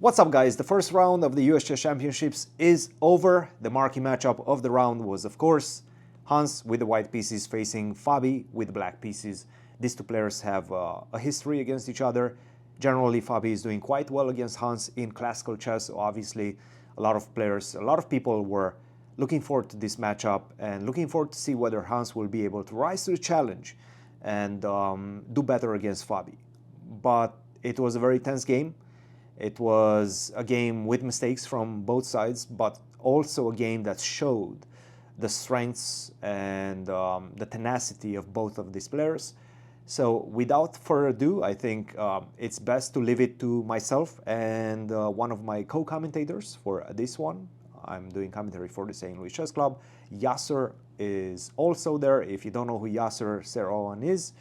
What's up, guys? The first round of the US Chess Championships is over. The marquee matchup of the round was, of course, Hans with the white pieces facing Fabi with the black pieces. These two players have a history against each other. Generally, Fabi is doing quite well against Hans in classical chess. So obviously, a lot of people were looking forward to this matchup and looking forward to see whether Hans will be able to rise to the challenge and do better against Fabi. But it was a very tense game. It was a game with mistakes from both sides, but also a game that showed the strengths and the tenacity of both of these players. So without further ado, I think it's best to leave it to myself and one of my co-commentators for this one. I'm doing commentary for the St. Louis Chess Club. Yasser is also there. If you don't know who Yasser Seroan is,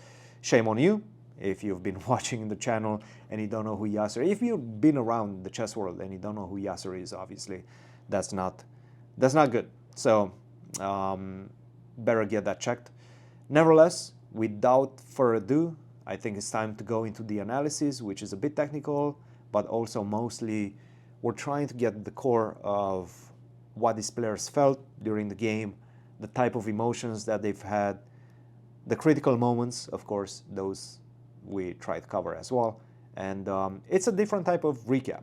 shame on you. If you've been watching the channel and you don't know who Yasser, if you've been around the chess world and you don't know who Yasser is, obviously, that's not good. So better get that checked. Nevertheless, without further ado, I think it's time to go into the analysis, which is a bit technical, but also mostly we're trying to get the core of what these players felt during the game, the type of emotions that they've had, the critical moments, of course, those we try to cover as well. And it's a different type of recap.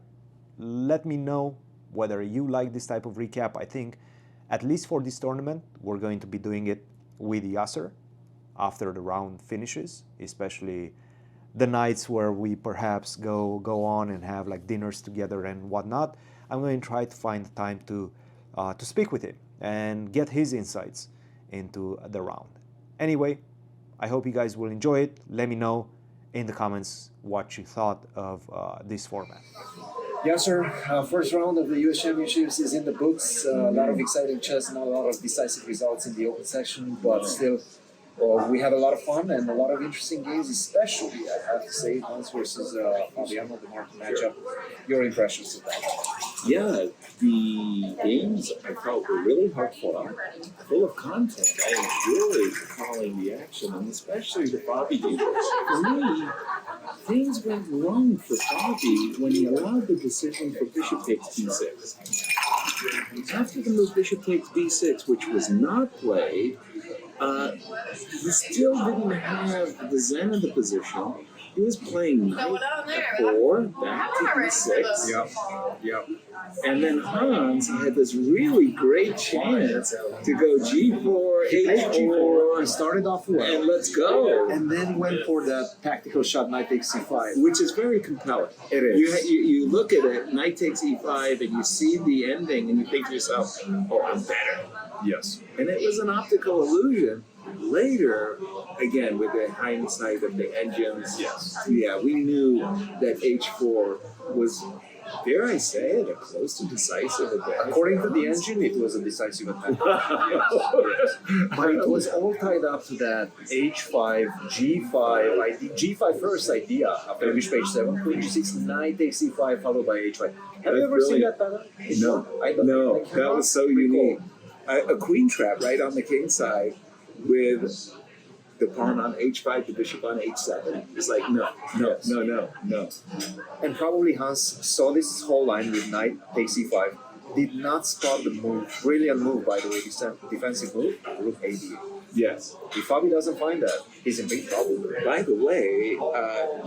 Let me know whether you like this type of recap. I think, at least for this tournament, we're going to be doing it with Yasser after the round finishes, especially the nights where we perhaps go on and have like dinners together and whatnot. I'm going to try to find the time to speak with him and get his insights into the round. Anyway, I hope you guys will enjoy it. Let me know in the comments what you thought of this format. Yasser, first round of the US Championships is in the books. A lot of exciting chess, not a lot of decisive results in the open section, but still, we had a lot of fun and a lot of interesting games, especially, I have to say, Hans versus Fabiano, the marquee matchup. Your impressions of that? Yeah, the games I felt were really heartfelt, full of content. I enjoyed following the action, and especially the Fabi game. For me, things went wrong for Fabi when he allowed the decision for bishop takes b6. After the move bishop takes b6, which was not played, he still didn't have the zen of the position. He was playing knight f4, back to b6. Yep. And then Hans had this really great chance to go g4, h4. He started off well. And let's go. And then went for that tactical shot, knight takes c5. Which is very compelling. It is. You look at it, knight takes e5, and you see the ending, and you think to yourself, oh, I'm better. Yes. And it was an optical illusion. Later, again, with the hindsight of the engines, yeah, we knew that h4 was, dare I say it, a close to decisive advantage. According to the engine, it was a decisive attack. But it was all tied up to that h5, g5, g5 first idea after bishop h7, queen g6, knight takes c5, followed by h5. Have you ever seen that pattern? No, that was so unique. A queen trap right on the king side with the pawn on h5, the bishop on h7. It's like, no. And probably Hans saw this whole line with knight takes e5, did not spot the move, brilliant move by the way, defensive move, rook a8. Yes. If Fabi doesn't find that, he's in big trouble. By the way,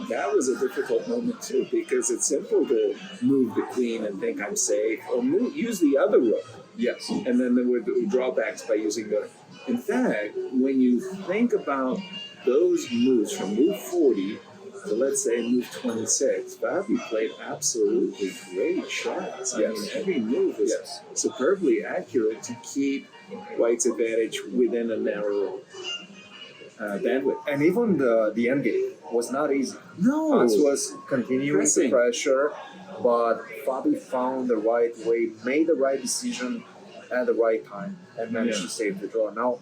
that was a difficult moment too, because it's simple to move the queen and think I'm safe, or use the other rook. Yes. And then there were drawbacks by using the... In fact, when you think about those moves from move 40 to, let's say, move 26, Fabi played absolutely great shots. I mean, every move was superbly accurate to keep White's advantage within a narrow bandwidth. And even the endgame was not easy. No. Hans was continuing the pressure, but Fabi found the right way, made the right decision at the right time, and managed to save the draw. Now,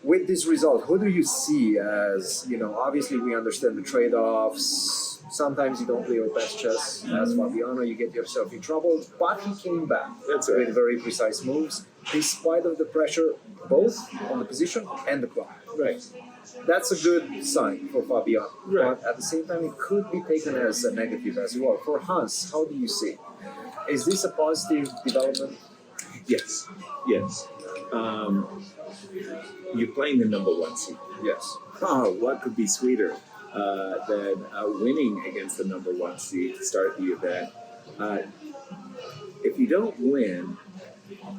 with this result, who do you see as, obviously we understand the trade-offs. Sometimes you don't play your best chess as Fabiano, you get yourself in trouble, but he came back with very precise moves, despite of the pressure, both on the position and the clock. Right. that's a good sign for Fabiano. Right. But at the same time, it could be taken as a negative as well. For Hans, how do you see it? Is this a positive development? Yes, yes. You're playing the number one seed. Yes. Oh, what could be sweeter than winning against the number one seed to start the event? If you don't win,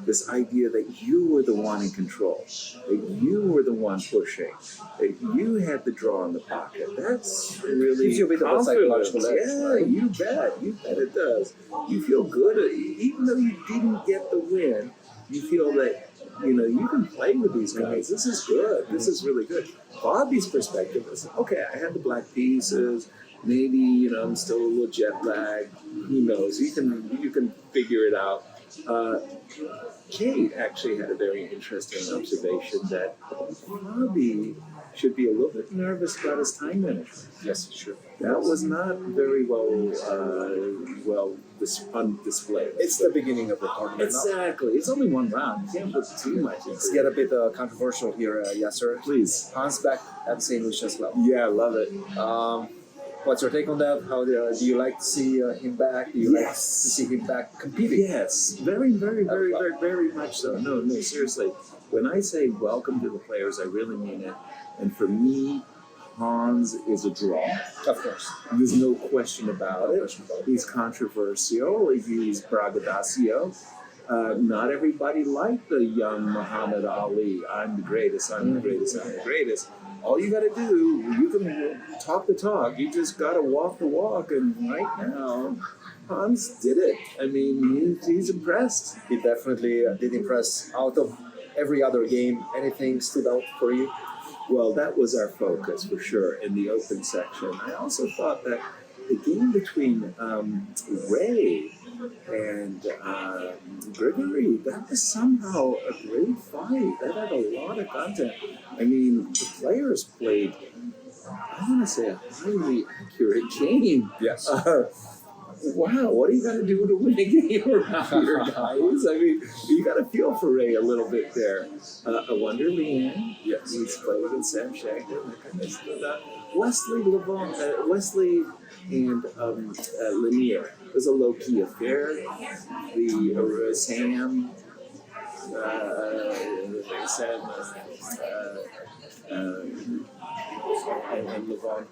this idea that you were the one in control, that you were the one pushing, that you had the draw in the pocket, that's really Gives you a bit of a psychological edge, Yeah, right? you bet it does. You feel good, even though you didn't get the win, you feel that, you can play with these guys. This is good. This is really good. Bobby's perspective is, okay, I had the black pieces. Maybe, I'm still a little jet lagged. Who knows? You can figure it out. Kate actually had a very interesting observation that Bobby should be a little bit nervous about his time management. Yes, sure. That was not very well on display. It's the beginning of the tournament. Exactly. It's only one round. You can't put too much into Let's it. get a bit controversial here, Yasser. Please. Hans back at St. Lucia's level. Yeah, I love it. What's your take on that? How do you like to see him back? Do you like to see him back competing? Yes, very, very, very, very, very much so. No, seriously. When I say welcome to the players, I really mean it. And for me, Hans is a draw. Of course. There's no question about it. He's controversial. He's braggadocio. Not everybody liked the young Muhammad Ali. I'm the greatest. I'm the greatest. I'm the greatest. All you got to do, you can talk the talk. You just got to walk the walk. And right now, Hans did it. I mean, he's impressed. He definitely did impress. Out of every other game, anything stood out for you? Well, that was our focus for sure in the open section. I also thought that the game between Ray and Gregory, that was somehow a great fight. That had a lot of content. I mean, the players played, I want to say, a highly accurate game. Yes. Wow, what do you got to do to win a game around here, guys? I mean, you got to feel for Ray a little bit there. I wonder, Leanne. Yes. He's played against Sam Shanker. Wesley and Lanier. It was a low-key affair. Sam and Levon,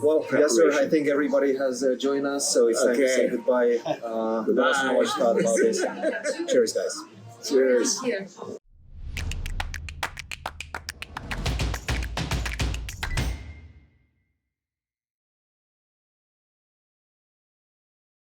Well, Yasser, I think everybody has joined us, so it's time to say goodbye. Let us know what you thought about this. Cheers, guys. Cheers. Here.